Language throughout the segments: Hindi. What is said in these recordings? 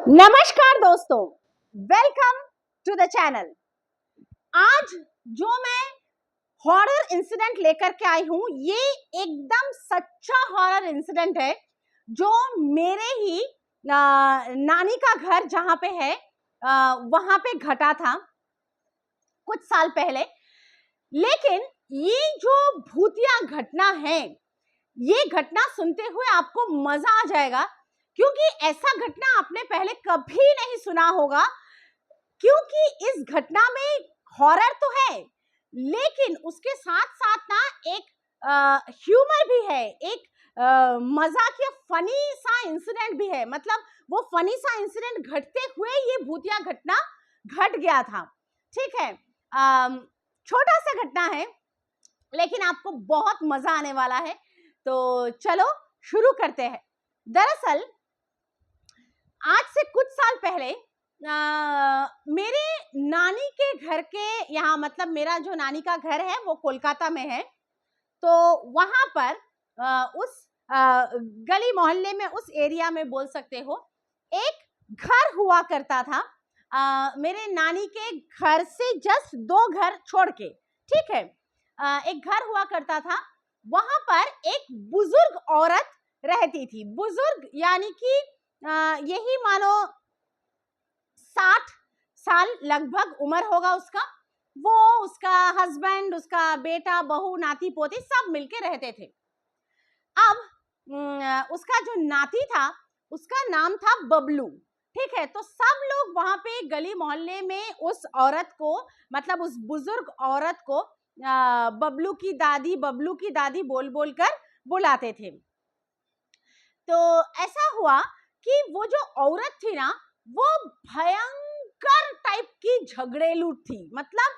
नमस्कार दोस्तों, वेलकम टू द चैनल। आज जो मैं हॉरर इंसिडेंट लेकर के आई हूं, ये एकदम सच्चा हॉरर इंसिडेंट है जो मेरे ही नानी का घर जहां पे है वहां पे घटा था कुछ साल पहले। लेकिन ये जो भूतिया घटना है, ये घटना सुनते हुए आपको मजा आ जाएगा, क्योंकि ऐसा घटना आपने पहले कभी नहीं सुना होगा। क्योंकि इस घटना में हॉरर तो है, लेकिन उसके साथ साथ ना एक ह्यूमर भी है, एक मजाकिया फनी सा इंसिडेंट भी है। मतलब वो फनी सा इंसिडेंट घटते हुए ये भूतिया घटना घट गया था। ठीक है, छोटा सा घटना है, लेकिन आपको बहुत मजा आने वाला है। तो चलो शुरू करते हैं। दरअसल आज से कुछ साल पहले मेरे नानी के घर के यहाँ, मतलब मेरा जो नानी का घर है वो कोलकाता में है, तो वहां पर उस गली मोहल्ले में, उस एरिया में बोल सकते हो, एक घर हुआ करता था मेरे नानी के घर से जस्ट 2 घर छोड़ के। ठीक है, एक घर हुआ करता था, वहां पर एक बुजुर्ग औरत रहती थी। बुजुर्ग यानी कि यही मानो 60 साल लगभग उम्र होगा उसका। वो, उसका हस्बैंड, उसका बेटा, बहू, नाती पोती सब मिलके रहते थे। अब उसका जो नाती था उसका नाम था बबलू। ठीक है, तो सब लोग वहां पे गली मोहल्ले में उस औरत को, मतलब उस बुजुर्ग औरत को बबलू की दादी, बबलू की दादी बोल बोल कर बुलाते थे। तो ऐसा हुआ कि वो जो औरत थी ना, वो भयंकर टाइप की झगड़ेलू थी। मतलब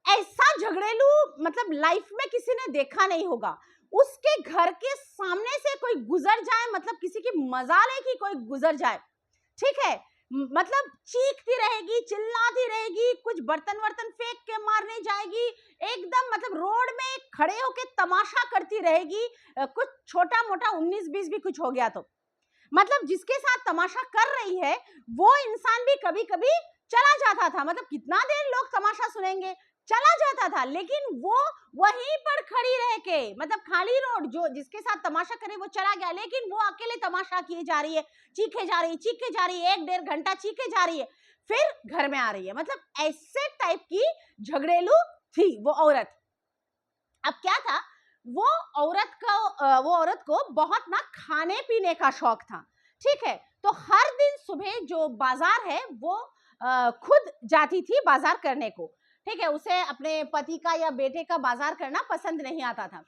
ऐसा झगड़ेलू, मतलब लाइफ में किसी ने देखा नहीं होगा। उसके घर के सामने से कोई गुजर जाए, मतलब किसी की मजाल है कि कोई गुजर जाए, ठीक है, मतलब चीखती रहेगी, चिल्लाती रहेगी, कुछ बर्तन वर्तन फेंक के मारने जाएगी, एकदम मतलब रोड में खड़े होके तमाशा करती रहेगी। कुछ छोटा मोटा 19-20 भी कुछ हो गया तो, मतलब जिसके साथ तमाशा कर रही है वो इंसान भी कभी कभी चला जाता था। मतलब कितना देर लोग तमाशा सुनेंगे, चला जाता था। लेकिन वो वहीं पर खड़ी रह के, मतलब खाली रोड, जो जिसके साथ तमाशा करे वो चला गया, लेकिन वो अकेले तमाशा किए जा रही है, चीखे जा रही है, चीखे जा रही है, 1-1.5 घंटा चीखे जा रही है, फिर घर में आ रही है। मतलब ऐसे टाइप की झगड़ेलू थी वो औरत। अब क्या था, वो औरत को बहुत ना खाने पीने का शौक था। ठीक है, तो हर दिन सुबह जो बाजार है वो खुद जाती थी बाजार करने को। ठीक है, उसे अपने पति का या बेटे का बाजार करना पसंद नहीं आता था।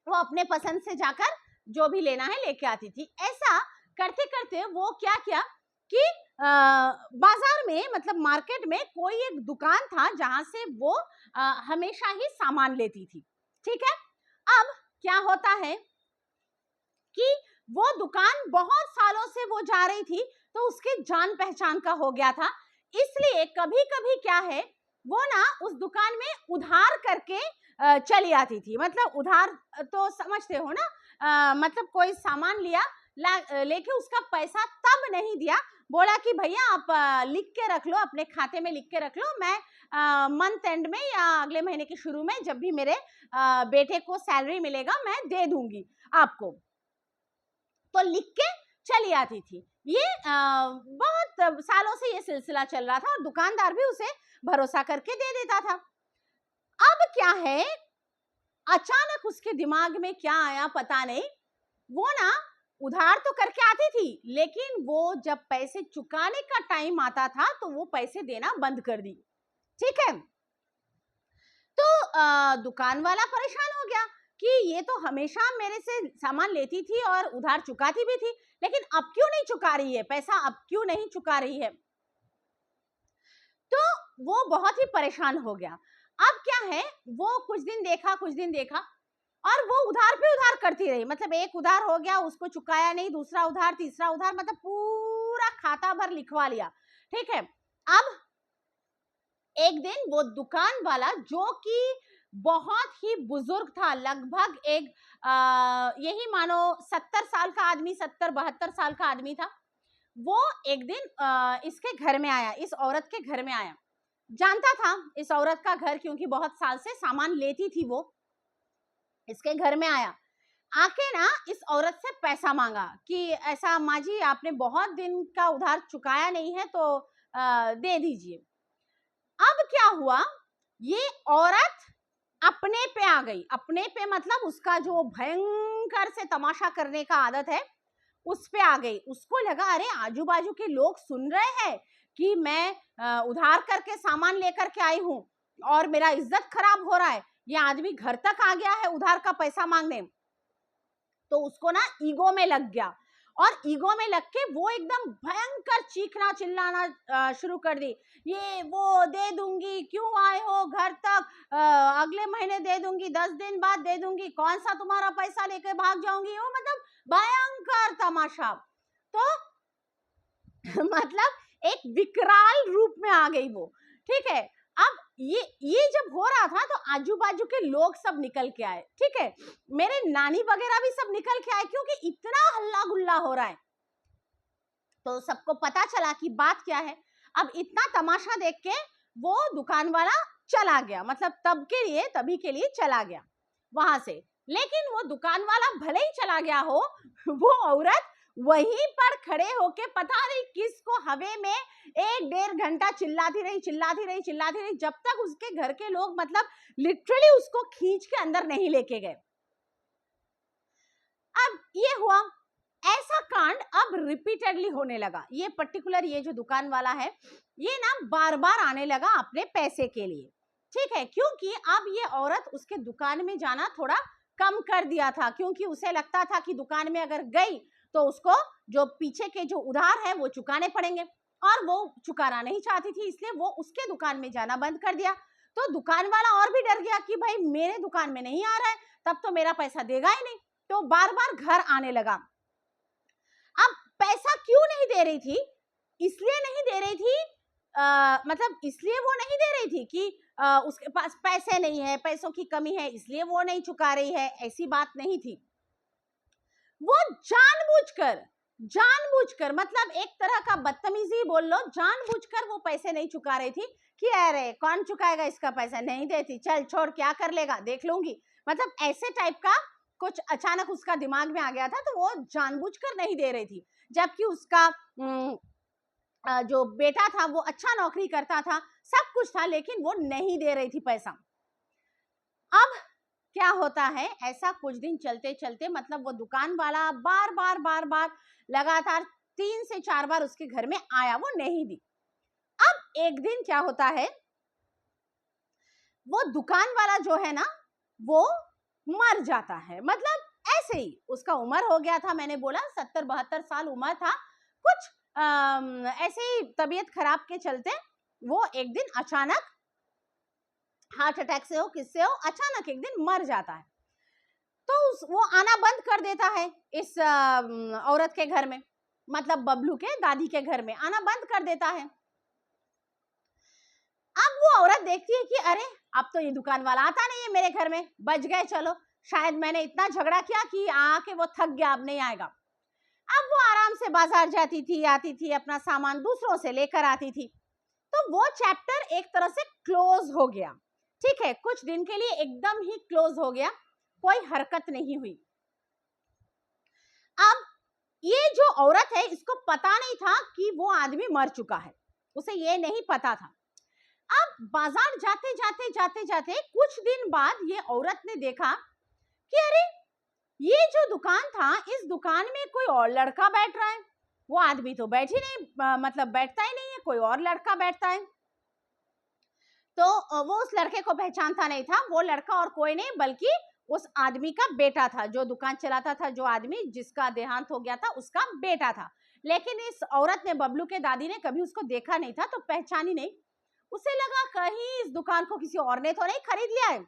वो अपने पसंद से जाकर जो भी लेना है लेके आती थी। ऐसा करते करते वो क्या किया कि बाजार में, मतलब मार्केट में कोई एक दुकान था जहां से वो हमेशा ही सामान लेती थी। ठीक है, अब क्या होता है कि वो दुकान बहुत सालों से वो जा रही थी, तो उसके जान पहचान का हो गया था। इसलिए कभी कभी क्या है, वो ना उस दुकान में उधार करके चली आती थी। मतलब उधार तो समझते हो ना, मतलब कोई सामान लिया, लेके उसका पैसा तब नहीं दिया, बोला कि भैया आप लिख के रख लो, अपने खाते में लिख के रख लो, मैं मंथ एंड में या अगले महीने के शुरू में जब भी मेरे बेटे को सैलरी मिलेगा मैं दे दूंगी आपको। तो लिख के चली आती थी। ये बहुत सालों से ये सिलसिला चल रहा था और दुकानदार भी उसे भरोसा करके दे देता था। अब क्या है, अचानक उसके दिमाग में क्या आया पता नहीं, वो ना उधार तो करके आती थी, लेकिन वो जब पैसे चुकाने का टाइम आता था तो वो पैसे देना बंद कर दी। ठीक है, तो दुकान वाला परेशान हो गया कि ये तो हमेशा मेरे से सामान लेती थी और उधार चुकाती भी थी, लेकिन अब क्यों नहीं चुका रही है पैसा, अब क्यों नहीं चुका रही है। तो वो बहुत ही परेशान हो गया। अब क्या है, वो कुछ दिन देखा और वो उधार पे उधार करती रही। मतलब एक उधार हो गया, उसको चुकाया नहीं, दूसरा उधार, तीसरा उधार, मतलब पूरा खाता भर लिखवा लिया। ठीक है, अब एक दिन वो दुकान वाला, जो कि बहुत ही बुजुर्ग था, लगभग एक यही मानो 70 साल का आदमी, 70-72 साल का आदमी था, वो एक दिन इसके घर में आया, इस औरत के घर में आया। जानता था इस औरत का घर, क्योंकि बहुत साल से सामान लेती थी वो। इसके घर में आया, आके ना इस औरत से पैसा मांगा कि ऐसा माँ जी आपने बहुत दिन का उधार चुकाया नहीं है तो दे दीजिए। अब क्या हुआ, ये औरत अपने पे आ गई। अपने पे मतलब उसका जो भयंकर से तमाशा करने का आदत है उस पे आ गई। उसको लगा अरे आजू बाजू के लोग सुन रहे हैं कि मैं उधार करके सामान लेकर के आई हूँ और मेरा इज्जत खराब हो रहा है, ये आदमी घर तक आ गया है उधार का पैसा मांगने। तो उसको ना ईगो में लग गया, और ईगो में लग के वो एकदम भयंकर चीखना चिल्लाना शुरू कर दी। ये वो दे दूंगी, क्यों आए हो घर तक, अगले महीने दे दूंगी, 10 दिन बाद दे दूंगी, कौन सा तुम्हारा पैसा लेके भाग जाऊंगी। वो मतलब भयंकर तमाशा। तो मतलब एक विकराल रूप में आ गई वो, ठीक है। अब ये जब हो रहा था तो आजू बाजू के लोग सब निकल के आए, ठीक है, मेरे नानी वगैरह भी सब निकल के आए, क्योंकि इतना हल्ला गुल्ला हो रहा है। तो सबको पता चला कि बात क्या है। अब इतना तमाशा देख के वो दुकान वाला चला गया, मतलब तभी के लिए चला गया वहां से। लेकिन वो दुकान वाला भले ही चला गया हो, वो औरत वहीं पर खड़े होके पता नहीं किसको हवे में 1-1.5 घंटा चिल्लाती रही, जब तक उसके घर के लोग मतलब लिटरली उसको खींच के अंदर नहीं लेके गए। अब ये हुआ, ऐसा कांड अब रिपीटेडली होने लगा। ये पर्टिकुलर ये जो दुकान वाला है, ये ना बार बार आने लगा अपने पैसे के लिए, ठीक है, क्योंकि अब ये औरत उसके दुकान में जाना थोड़ा कम कर दिया था, क्योंकि उसे लगता था कि दुकान में अगर गई तो उसको जो पीछे के जो उधार है वो चुकाने पड़ेंगे, और वो चुकाना नहीं चाहती थी, इसलिए वो उसके दुकान में जाना बंद कर दिया। तो दुकान वाला और भी डर गया कि भाई मेरे दुकान में नहीं आ रहा है, तब तो मेरा पैसा देगा ही नहीं, तो बार बार घर आने लगा। अब पैसा क्यों नहीं दे रही थी, इसलिए नहीं दे रही थी, मतलब इसलिए वो नहीं दे रही थी कि उसके पास पैसे नहीं है, पैसों की कमी है इसलिए वो नहीं चुका रही है, ऐसी बात नहीं थी। वो जानबूझकर मतलब एक तरह का बदतमीजी बोल लो, जानबूझकर वो पैसे नहीं चुका रही थी कि अरे कौन चुकाएगा इसका पैसा, नहीं देती, चल छोड़, क्या कर लेगा, देख लूंगी, मतलब ऐसे टाइप का कुछ अचानक उसका दिमाग में आ गया था, तो वो जानबूझकर नहीं दे रही थी। जबकि उसका जो बेटा था वो अच्छा नौकरी करता था, सब कुछ था, लेकिन वो नहीं दे रही थी पैसा। अब क्या होता है, ऐसा कुछ दिन चलते चलते मतलब वो दुकान वाला बार बार लगातार 3 से 4 बार उसके घर में आया, वो नहीं दी। अब एक दिन क्या होता है, वो दुकान वाला जो है ना वो मर जाता है, मतलब ऐसे ही उसका उम्र हो गया था, मैंने बोला 70-72 साल उम्र था कुछ, ऐसे ही तबीयत खराब के चलते वो एक दिन अचानक हार्ट अटैक से हो किससे हो अचानक एक दिन मर जाता है। तो वो आना बंद कर देता है इस औरत के घर में, मतलब बबलू के दादी के घर में आना बंद कर देता है। अब वो औरत देखती है कि अरे अब तो ये दुकान वाला आता नहीं है मेरे घर में, बच गए, चलो शायद मैंने इतना झगड़ा किया कि आके वो थक गया, अब नहीं आएगा। अब वो आराम से बाजार जाती थी, आती थी, अपना सामान दूसरों से लेकर आती थी। तो वो चैप्टर एक तरह से क्लोज हो गया, ठीक है, कुछ दिन के लिए एकदम ही क्लोज हो गया, कोई हरकत नहीं हुई। अब ये जो औरत है इसको पता नहीं था कि वो आदमी मर चुका है, उसे ये नहीं पता था। अब बाजार जाते कुछ दिन बाद ये औरत ने देखा कि अरे ये जो दुकान था, इस दुकान में कोई और लड़का बैठ रहा है, वो आदमी तो बैठ ही नहीं, मतलब बैठता ही नहीं है, कोई और लड़का बैठता है। तो वो उस लड़के को पहचानता नहीं था, वो लड़का और कोई नहीं बल्कि उस आदमी का बेटा था, जो दुकान चलाता था, जो आदमी जिसका देहांत हो गया था उसका बेटा था। लेकिन इस औरत ने, बबलू के दादी ने कभी उसको देखा नहीं था, तो पहचानी नहीं। उसे लगा कहीं इस दुकान को किसी और ने तो नहीं खरीद लिया है,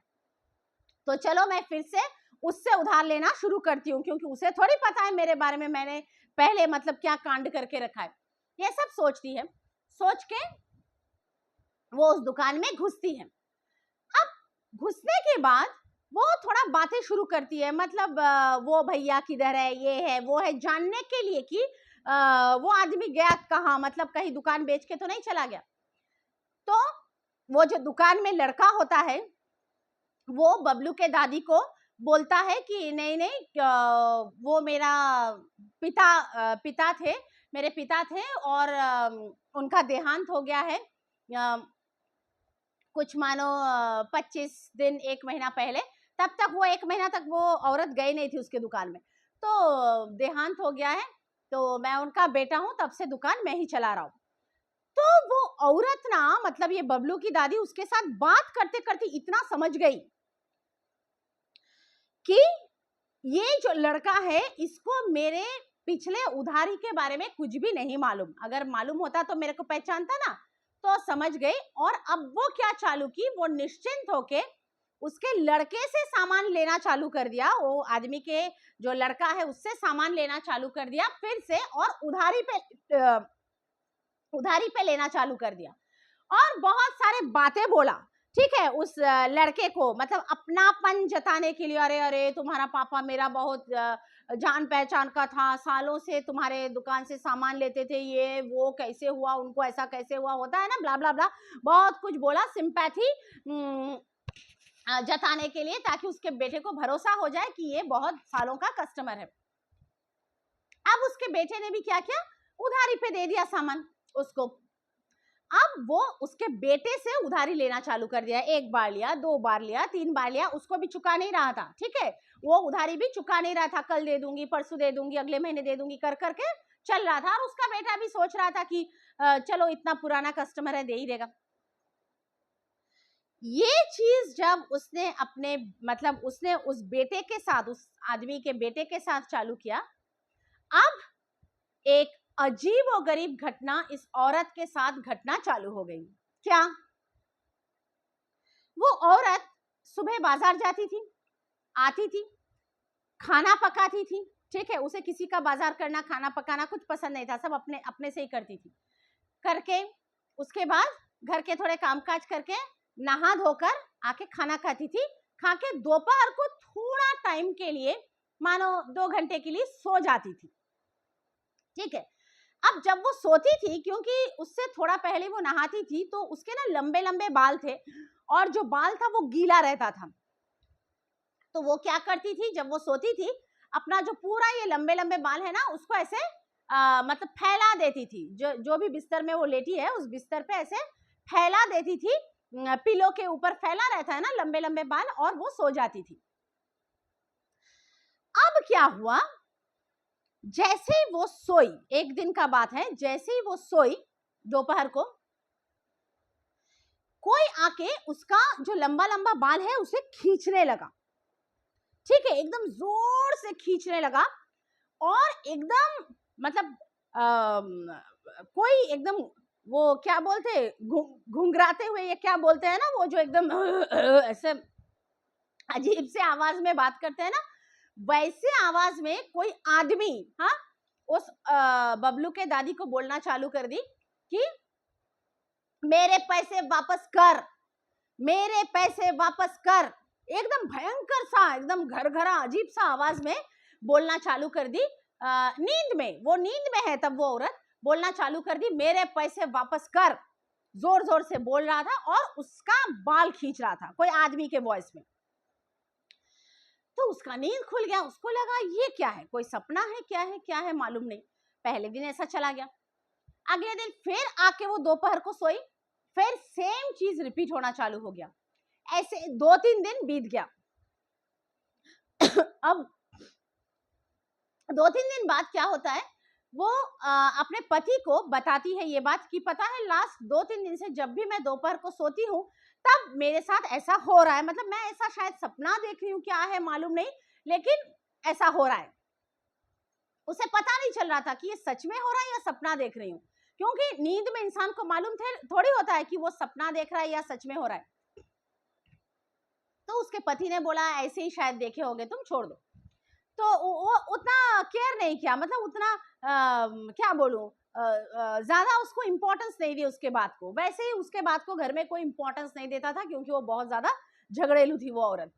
तो चलो मैं फिर से उससे उधार लेना शुरू करती हूँ, क्योंकि उसे थोड़ी पता है मेरे बारे में, मैंने पहले मतलब क्या कांड करके रखा है, ये सब सोचती है। सोच के वो उस दुकान में घुसती है। अब घुसने के बाद वो थोड़ा बातें शुरू करती है, मतलब वो भैया किधर है, ये है वो है, जानने के लिए कि वो आदमी गया कहाँ, मतलब कहीं दुकान बेच के तो नहीं चला गया। तो वो जो दुकान में लड़का होता है वो बबलू के दादी को बोलता है कि नहीं नहीं, वो मेरा पिता थे, मेरे पिता थे और उनका देहांत हो गया है कुछ मानो 25 दिन 1 महीना पहले। तब तक वो 1 महीना तक वो औरत गई नहीं थी उसके दुकान में, तो देहांत हो गया है, तो मैं उनका बेटा हूँ, तब से दुकान मैं ही चला रहा हूँ। तो वो औरत ना, मतलब ये बबलू की दादी उसके साथ बात करते करते इतना समझ गई कि ये जो लड़का है इसको मेरे पिछले उधारी के बारे में कुछ भी नहीं मालूम, अगर मालूम होता तो मेरे को पहचानता ना। तो समझ गई, और अब वो क्या चालू की, वो निश्चिंत होके उसके लड़के से सामान लेना चालू कर दिया, वो आदमी के जो लड़का है उससे सामान लेना चालू कर दिया फिर से, और उधारी पे लेना चालू कर दिया, और बहुत सारे बातें बोला, ठीक है, उस लड़के को, मतलब अपनापन जताने के लिए, अरे अरे तुम्हारा पापा मेरा बहुत जान पहचान का था, सालों से तुम्हारे दुकान से सामान लेते थे, ये वो कैसे हुआ, उनको ऐसा कैसे हुआ, होता है ना, ब्ला ब्ला ब्ला, बहुत कुछ बोला सिंपैथी जताने के लिए, ताकि उसके बेटे को भरोसा हो जाए कि ये बहुत सालों का कस्टमर है। अब उसके बेटे ने भी क्या किया, उधारी पे दे दिया सामान उसको। अब वो उसके बेटे से उधारी लेना चालू कर दिया, 1 बार लिया, 2 बार लिया, 3 बार लिया, उसको भी चुका नहीं रहा था, ठीक है, वो उधारी भी चुका नहीं रहा था, कल दे दूंगी, परसों दे दूंगी, अगले महीने दे दूंगी, कर करके चल रहा था, और उसका बेटा भी सोच रहा था कि चलो इतना पुराना कस्टमर है, दे ही देगा। ये चीज जब उसने अपने, मतलब उसने उस बेटे के साथ, उस आदमी के बेटे के साथ चालू किया, अब एक अजीब और गरीब घटना इस औरत के साथ घटना चालू हो गई। क्या? वो औरत सुबह बाजार जाती थी, आती थी, खाना पकाती थी, ठीक है, उसे किसी का बाजार करना, खाना पकाना कुछ पसंद नहीं था, सब अपने अपने से ही करती थी, करके उसके बाद घर के थोड़े कामकाज करके नहा धोकर आके खाना खाती थी, खा के दोपहर को थोड़ा टाइम के लिए, मानो 2 घंटे के लिए सो जाती थी, ठीक है। अब जब वो सोती थी, क्योंकि उससे थोड़ा पहले वो नहाती थी, तो उसके ना लंबे लंबे बाल थे, और जो बाल था वो गीला रहता था, तो वो क्या करती थी, जब वो सोती थी, अपना जो पूरा ये लंबे लंबे बाल है ना, उसको ऐसे मतलब फैला देती थी, जो भी बिस्तर में वो लेटी है उस बिस्तर पे ऐसे फैला देती थी, पिलो के ऊपर फैला रहता है ना लंबे लंबे बाल, और वो सो जाती थी। अब क्या हुआ, जैसे ही वो सोई, एक दिन का बात है, जैसे ही वो सोई दोपहर को, कोई आके उसका जो लंबा लंबा बाल है उसे खींचने लगा, ठीक है, एकदम जोर से खींचने लगा, और एकदम मतलब कोई एकदम, वो क्या बोलते, घुंघराते हुए, ये क्या बोलते हैं ना, वो जो एकदम ऐसे अजीब से आवाज में बात करते हैं ना, वैसे आवाज में कोई आदमी, हाँ, उस बबलू के दादी को बोलना चालू कर दी कि मेरे पैसे वापस कर, मेरे पैसे वापस कर, एकदम भयंकर सा, एकदम घरघरा अजीब सा आवाज में बोलना चालू कर दी, नींद में, वो नींद में है तब वो औरत बोलना चालू कर दी, मेरे पैसे वापस कर, जोर जोर से बोल रहा था, और उसका बाल खींच रहा था कोई आदमी के वॉइस में। तो उसका नींद खुल गया, उसको लगा ये क्या है, कोई सपना है, क्या है मालूम नहीं, पहले दिन ऐसा चला गया, अगले दिन फिर आके वो दोपहर को सोई, फिर सेम चीज रिपीट होना चालू हो गया, ऐसे 2-3 दिन बीत गया। अब 2-3 दिन बाद क्या होता है, वो अपने पति को बताती है ये बात कि पता है लास्ट 2-3 दिन से जब भी मैं दोपहर को सोती हूँ तब मेरे साथ ऐसा हो रहा है, मतलब मैं ऐसा शायद सपना देख रही हूँ, क्या है मालूम नहीं, लेकिन ऐसा हो रहा है। उसे पता नहीं चल रहा था कि ये सच में हो रहा है या सपना देख रही हूँ, क्योंकि नींद में इंसान को मालूम थोड़ी होता है कि वो सपना देख रहा है या सच में हो रहा है। तो उसके पति ने बोला ऐसे ही शायद देखे होगे तुम, छोड़ दो। तो वो उतना केयर नहीं किया, मतलब उतना क्या बोलूं, ज्यादा उसको इम्पोर्टेंस नहीं दी उसके बात को, वैसे ही उसके बात को घर में कोई इम्पोर्टेंस नहीं देता था, क्योंकि वो बहुत ज्यादा झगड़ेलू थी वो औरत,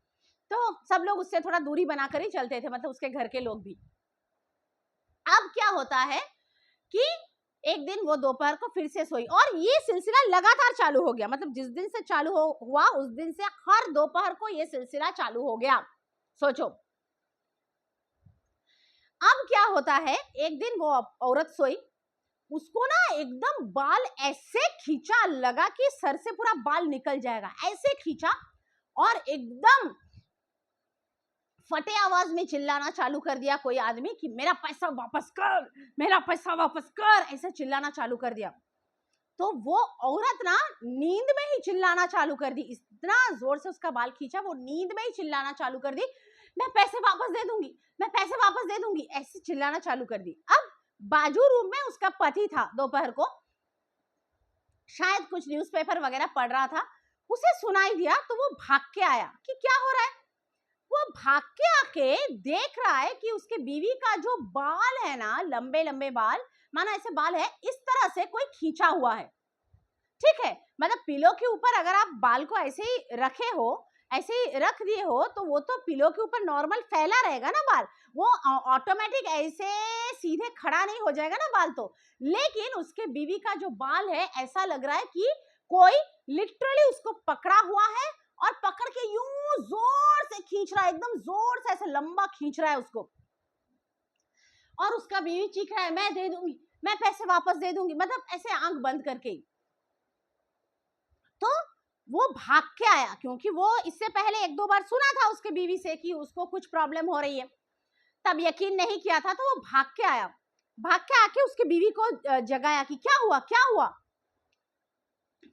तो सब लोग उससे थोड़ा दूरी बनाकर ही चलते थे, मतलब उसके घर के लोग भी। अब क्या होता है, कि एक दिन वो दोपहर को फिर से सोई और ये सिलसिला लगातार चालू हो गया। मतलब जिस दिन से चालू हुआ उस दिन से हर दोपहर को ये सिलसिला चालू हो गया। सोचो अब क्या होता है, एक दिन वो औरत सोई, उसको ना एकदम बाल ऐसे खींचा, लगा कि सर से पूरा बाल निकल जाएगा, ऐसे खींचा और एकदम फटे आवाज में चिल्लाना चालू कर दिया कोई आदमी कि मेरा पैसा वापस कर, मेरा पैसा वापस कर, ऐसे चिल्लाना चालू कर दिया। तो वो औरत ना नींद में ही चिल्लाना चालू कर दी, इतना जोर से उसका बाल खींचा, वो नींद में ही चिल्लाना चालू कर दी, मैं पैसे वापस दे दूंगी, मैं पैसे वापस दे दूंगी, ऐसे चिल्लाना चालू कर दी। अब बाजू रूम में उसका पति था, दोपहर को शायद कुछ न्यूज़पेपर वगैरह पढ़ रहा था, उसे सुनाई दिया तो वो भाग के आया कि क्या हो रहा है। वो भाग के आके देख रहा है कि उसके बीवी का जो बाल है ना, लंबे लंबे बाल, माना ऐसे बाल है, इस तरह से कोई खींचा हुआ है। ठीक है, मतलब पिलो के ऊपर अगर आप बाल को ऐसे ही रखे हो, ऐसे ही रख दिए हो, तो वो तो पिलो के ऊपर नॉर्मल फैला रहेगा ना बाल, वो ऑटोमेटिक ऐसे सीधे खड़ा नहीं हो जाएगा ना बाल तो। लेकिन उसके बीवी का जो बाल है, ऐसा लग रहा है कि कोई लिटरली उसको पकड़ा हुआ है और पकड़ के यूं जोर से खींच रहा है, एकदम जोर से ऐसे लंबा खींच रहा है उसको। और उसका बीवी चीख रहा है, मैं दे दूंगी, मैं पैसे वापस दे दूंगी, मतलब ऐसे आंख बंद करके। तो वो भाग के आया, क्योंकि वो इससे पहले एक दो बार सुना था उसके बीवी से कि उसको कुछ प्रॉब्लम हो रही है, तब यकीन नहीं किया था, तो वो भाग के आया। भाग के आके उसके बीवी को जगाया कि क्या हुआ, क्या हुआ।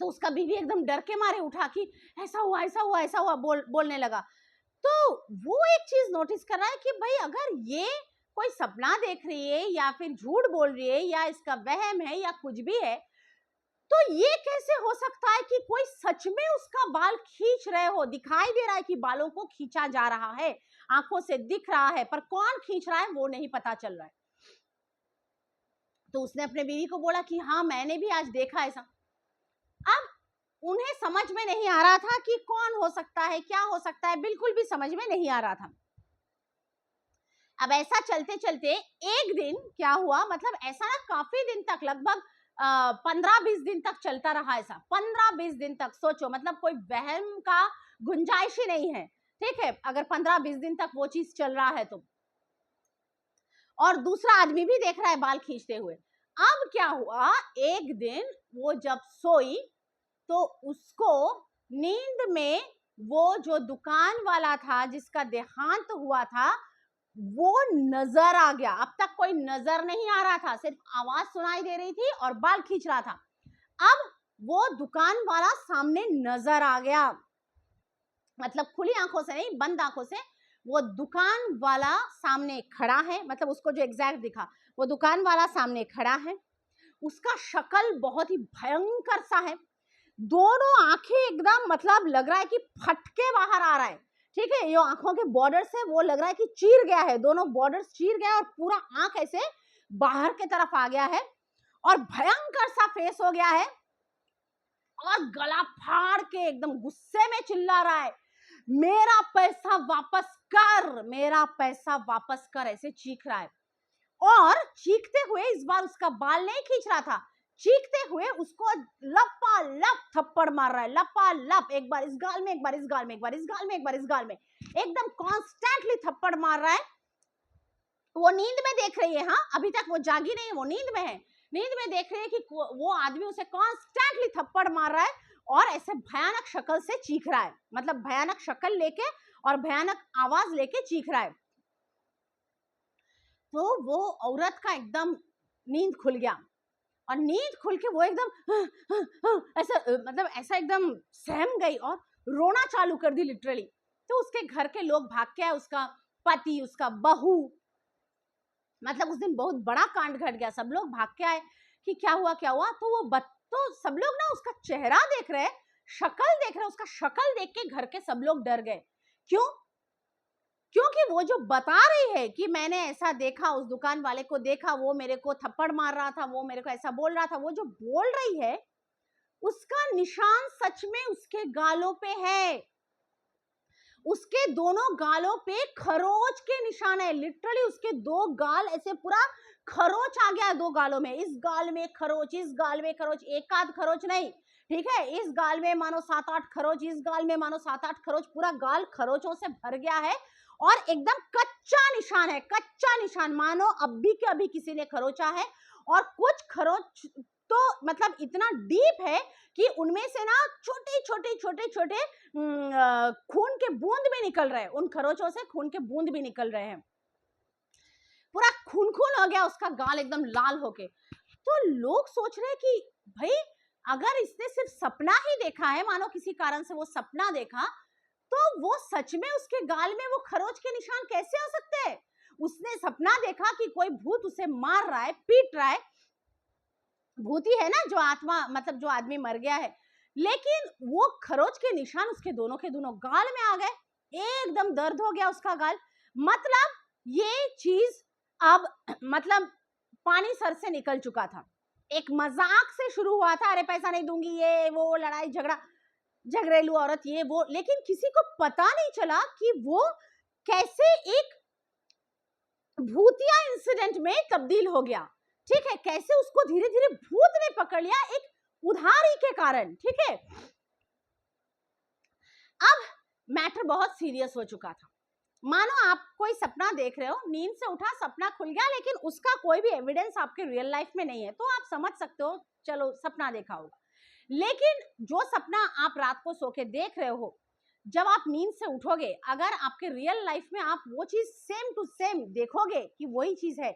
तो उसका बीवी एकदम डर के मारे उठा कि ऐसा हुआ, ऐसा हुआ, ऐसा हुआ, बोलने लगा। तो वो एक चीज नोटिस कर रहा है कि भाई अगर ये कोई सपना देख रही है या फिर झूठ बोल रही है या इसका वहम है या कुछ भी है, तो ये कैसे हो सकता है कि कोई सच में उसका बाल खींच रहे हो, दिखाई दे रहा है कि बालों को खींचा जा रहा है, आंखों से दिख रहा है, पर कौन खींच रहा है वो नहीं पता चल रहा है। तो उसने अपने बीवी को बोला कि हाँ मैंने भी आज देखा ऐसा। अब उन्हें समझ में नहीं आ रहा था कि कौन हो सकता है, क्या हो सकता है, बिल्कुल भी समझ में नहीं आ रहा था। अब ऐसा चलते चलते एक दिन क्या हुआ, मतलब ऐसा ना काफी दिन तक, लगभग 15-20 दिन तक चलता रहा ऐसा, 15-20 दिन तक। सोचो, मतलब कोई वहम का गुंजाइश ही नहीं है। ठीक है, अगर 15-20 दिन तक वो चीज चल रहा है तो, और दूसरा आदमी भी देख रहा है बाल खींचते हुए। अब क्या हुआ, एक दिन वो जब सोई तो उसको नींद में वो जो दुकान वाला था जिसका देहांत हुआ था वो नजर आ गया। अब तक कोई नजर नहीं आ रहा था, सिर्फ आवाज सुनाई दे रही थी और बाल खींच रहा था। अब वो दुकान वाला सामने नजर आ गया, मतलब खुली आंखों से नहीं, बंद आंखों से वो दुकान वाला सामने खड़ा है। मतलब उसको जो एग्जैक्ट दिखा, वो दुकान वाला सामने खड़ा है, उसका शक्ल बहुत ही भयंकर सा है, दोनों आंखें एकदम, मतलब लग रहा है कि फटके बाहर आ रहा है। ठीक है, ये आंखों के बॉर्डर से वो लग रहा है कि चीर गया है, दोनों बॉर्डर चीर गया और पूरा आंख ऐसे बाहर के तरफ आ गया है और भयंकर सा फेस हो गया है और गला फाड़ के एकदम गुस्से में चिल्ला रहा है, मेरा पैसा वापस कर, मेरा पैसा वापस कर, ऐसे चीख रहा है। और चीखते हुए इस बार उसका बाल नहीं खींच रहा था, चीखते हुए उसको लपालप थप्पड़ मार रहा है, लपालप, एक बार इस गाल में, एक बार इस गाल में, एक बार इस गाल में, एक बार इस गाल में, एकदम कॉन्स्टेंटली थप्पड़ मार रहा है। वो नींद में देख रही है, हाँ अभी तक वो जागी नहीं है, वो नींद में है, नींद में देख रही है कि वो आदमी उसे कॉन्स्टेंटली थप्पड़ मार रहा है और ऐसे भयानक शक्ल से चीख रहा है, मतलब भयानक शक्ल लेके और भयानक आवाज लेके चीख रहा है। तो वो औरत का एकदम नींद खुल गया और नींद खुल के वो एकदम ऐसा, मतलब ऐसा एकदम सहम गई और रोना चालू कर दी लिटरली। तो उसके घर के लोग भाग के आए, उसका पति, उसका बहू, मतलब उस दिन बहुत बड़ा कांड घट गया, सब लोग भाग के आए कि क्या हुआ, क्या हुआ। तो वो तो सब लोग ना उसका चेहरा देख रहे, शक्ल देख रहे, उसका शक्ल देख के घर के सब लोग डर गए। क्यों? क्योंकि वो जो बता रही है कि मैंने ऐसा देखा, उस दुकान वाले को देखा, वो मेरे को थप्पड़ मार रहा था, वो मेरे को ऐसा बोल रहा था, वो जो बोल रही है उसका निशान सच में उसके गालों पे है, उसके दोनों गालों पे खरोच के निशान है, लिटरली उसके दो गाल ऐसे पूरा खरोच आ गया 2 गालों में, इस गाल में खरोच, इस गाल में खरोच, एक आध खरोच नहीं, ठीक है, इस गाल में मानो 7-8 खरोच, इस गाल में मानो 7-8 खरोच, पूरा गाल खरोचों से भर गया है और एकदम कच्चा निशान है, कच्चा निशान, मानो अभी के अभी किसी ने खरोचा है। और कुछ खरोच तो मतलब इतना डीप है कि उनमें से ना छोटे छोटे छोटे छोटे खून के बूंद भी निकल रहे हैं, उन खरोचों से खून के बूंद भी निकल रहे हैं, पूरा खून खून हो गया उसका गाल एकदम लाल होके। तो लोग सोच रहे हैं कि भाई अगर इसने सिर्फ सपना ही देखा है, मानो किसी कारण से वो सपना देखा, तो वो सच में उसके गाल में वो खरोच के निशान कैसे हो सकते हैं? उसने सपना देखा कि कोई भूत उसे मार रहा है, पीट रहा है, भूत ही है ना जो आत्मा, मतलब जो आदमी मर गया है, लेकिन वो खरोच के निशान उसके दोनों के दोनों गाल में आ गए, एकदम दर्द हो गया उसका गाल। मतलब ये चीज अब मतलब पानी सर से निकल चुका था। एक मजाक से शुरू हुआ था, अरे पैसा नहीं दूंगी, ये वो, लड़ाई झगड़ा, झगड़ेलू औरत, ये वो, लेकिन किसी को पता नहीं चला कि वो कैसे एक भूतिया इंसिडेंट में तब्दील हो गया। ठीक है, कैसे उसको धीरे धीरे भूत ने पकड़ लिया एक उधारी के कारण। ठीक है, अब मैटर बहुत सीरियस हो चुका था। मानो आप कोई सपना देख रहे हो, नींद से उठा, सपना खुल गया, लेकिन उसका कोई भी एविडेंस आपके रियल लाइफ में नहीं है, तो आप समझ सकते हो चलो सपना देखा होगा। लेकिन जो सपना आप रात को सो के देख रहे हो, जब आप नींद से उठोगे, अगर आपके रियल लाइफ में आप वो चीज सेम टू सेम देखोगे कि वही चीज है,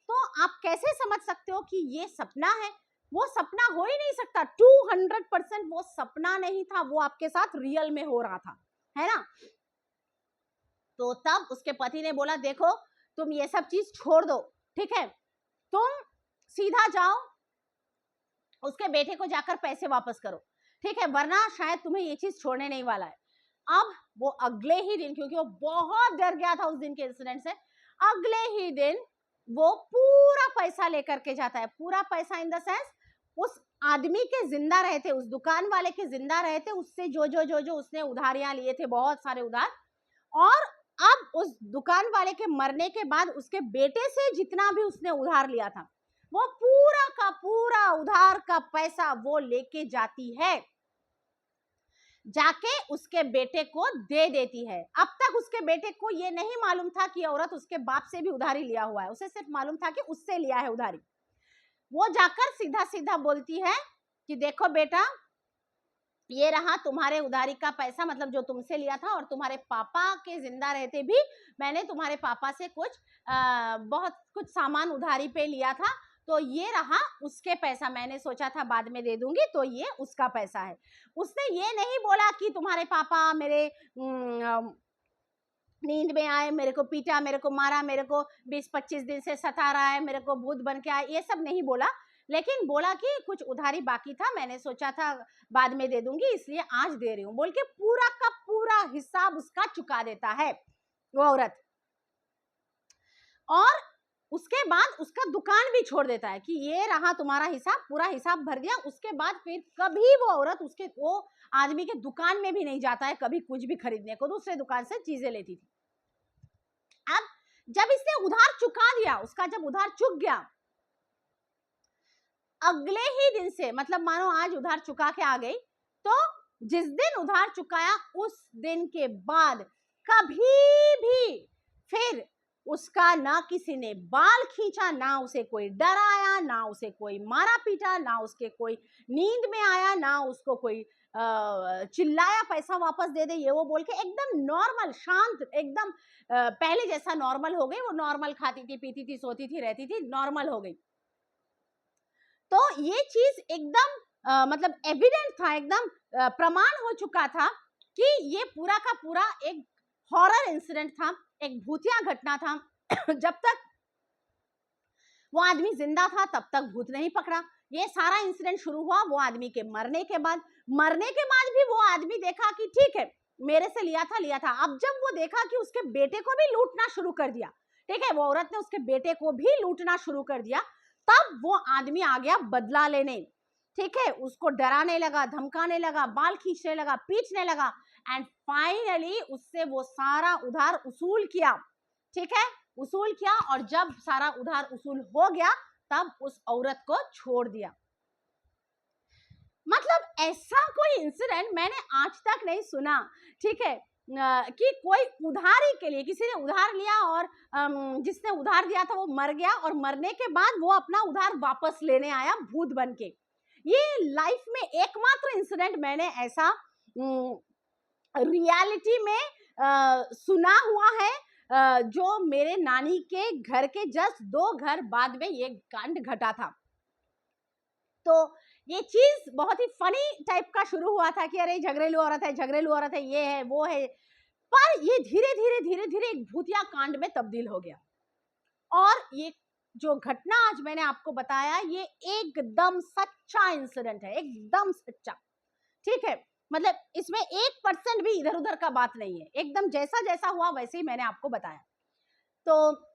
तो आप कैसे समझ सकते हो कि ये सपना है? वो सपना हो ही नहीं सकता। 200% वो सपना नहीं था, वो आपके साथ रियल में हो रहा था, है ना। तो तब उसके पति ने बोला, देखो तुम ये सब चीज छोड़ दो, ठीक है, तुम सीधा जाओ उसके बेटे को जाकर पैसे वापस करो, ठीक है, वरना शायद तुम्हें ये चीज छोड़ने नहीं वाला है। अब वो अगले ही दिन, क्योंकि वो बहुत डर गया था उस दिन के इंसिडेंट से, अगले ही दिन वो पूरा पैसा लेकर के जाता है। पूरा पैसा इन द सेंस उस आदमी के जिंदा रहते, उस दुकान वाले के जिंदा रहते, उससे जो जो जो जो उसने उधारियां लिए थे, बहुत सारे उधार, और अब उस दुकान वाले के मरने के बाद उसके बेटे से जितना भी उसने उधार लिया था, वो पूरा का पूरा उधार का पैसा वो लेके जाती है, जाके उसके बेटे को दे देती है। अब तक उसके बेटे को ये नहीं मालूम था कि औरत उसके बाप से भी उधारी लिया हुआ है, उसे सिर्फ मालूम था कि उससे लिया है उधारी। वो जाकर सीधा सीधा बोलती है कि देखो बेटा, ये रहा तुम्हारे उधारी का पैसा, मतलब जो तुमसे लिया था, और तुम्हारे पापा के जिंदा रहते भी मैंने तुम्हारे पापा से कुछ बहुत कुछ सामान उधारी पे लिया था, तो ये रहा उसके पैसा, मैंने सोचा था बाद में दे दूंगी, तो ये उसका पैसा है। उसने ये नहीं बोला कि तुम्हारे पापा मेरे नींद में आए, मेरे को पीटा, मेरे को मारा, मेरे को 20-25 दिन से सता रहा है, मेरे को भूत बन के आया, ये सब नहीं बोला, लेकिन बोला कि कुछ उधारी बाकी था, मैंने सोचा था बाद में दे दूंगी, इसलिए आज दे रही हूँ, बोल के पूरा का पूरा हिसाब उसका चुका देता है वो औरत। और उसके बाद उसका दुकान भी छोड़ देता है कि ये रहा तुम्हारा हिसाब, पूरा हिसाब भर दिया। उसके बाद फिर कभी वो औरत उसके वो आदमी के दुकान में भी नहीं जाता है कभी कुछ भी खरीदने को, दूसरे दुकान से चीजें लेती थी। अब जब इसने उधार चुका दिया, उसका जब उधार चुक गया, अगले ही दिन से, मतलब मानो आज उधार चुका के आ गई, तो जिस दिन उधार चुकाया उस दिन के बाद कभी भी फिर उसका ना किसी ने बाल खींचा, ना उसे कोई डराया, ना उसे कोई मारा पीटा, ना उसके कोई नींद में आया, ना उसको कोई चिल्लाया पैसा वापस दे दे ये वो बोल के, एकदम नॉर्मल शांत, एकदम पहले जैसा नॉर्मल हो गई। वो नॉर्मल खाती थी, पीती थी, सोती थी, रहती थी, नॉर्मल हो गई। तो ये चीज एकदम मतलब एविडेंट था, एकदम प्रमाण हो चुका था कि ये पूरा का पूरा एक हॉरर इंसिडेंट था, एक भूतिया घटना था। जब तक वो आदमी जिंदा था तब तक भूत नहीं पकड़ा। ये सारा इंसिडेंट शुरू हुआ वो आदमी के मरने के बाद। मरने के बाद भी वो आदमी देखा कि ठीक है मेरे से लिया था। अब जब वो देखा कि उसके बेटे को भी लूटना शुरू कर दिया, ठीक है, वो औरत ने उसके बेटे को भी लूटना शुरू कर दिया, तब वो आदमी आ गया बदला लेने। ठीक है, उसको डराने लगा, धमकाने लगा, बाल खींचने लगा, पीटने लगा, एंड फाइनली उससे वो सारा उधार वसूल किया। ठीक है, उसूल किया और जब सारा उधार उसूल हो गया तब उस औरत को छोड़ दिया। मतलब ऐसा कोई इंसिडेंट मैंने आज तक नहीं सुना, ठीक है, कि कोई उधारी के लिए किसी ने उधार लिया और जिसने उधार दिया था वो मर गया और मरने के बाद वो अपना उधार वापस लेने आया भूत बन के। ये लाइफ में एकमात्र इंसिडेंट मैंने ऐसा रियलिटी में सुना हुआ है, जो मेरे नानी के घर के जस्ट 2 घर बाद में ये कांड घटा था। तो ये चीज बहुत ही फनी टाइप का शुरू हुआ था कि अरे झगड़ेलू औरत है, झगड़ेलू औरत है, ये है वो है, पर ये धीरे धीरे धीरे धीरे एक भूतिया कांड में तब्दील हो गया। और ये जो घटना आज मैंने आपको बताया ये एकदम सच्चा इंसिडेंट है, एकदम सच्चा, ठीक है। मतलब इसमें 1% भी इधर उधर का बात नहीं है, एकदम जैसा जैसा हुआ वैसे ही मैंने आपको बताया। तो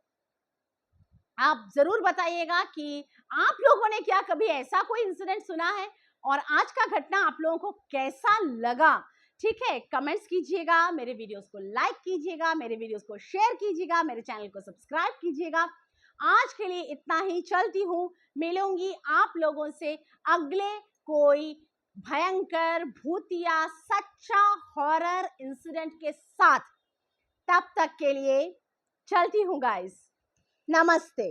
आप जरूर बताइएगा कि आप लोगों ने क्या कभी ऐसा कोई इंसिडेंट सुना है और आज का घटना आप लोगों को कैसा लगा, ठीक है। कमेंट्स कीजिएगा, मेरे वीडियोस को लाइक कीजिएगा, मेरे वीडियोस को शेयर कीजिएगा, मेरे चैनल को सब्सक्राइब कीजिएगा। आज के लिए इतना ही, चलती हूँ, मिलूंगी आप लोगों से अगले कोई भयंकर भूतिया सच्चा हॉरर इंसिडेंट के साथ। तब तक के लिए चलती हूँ गाइस, नमस्ते।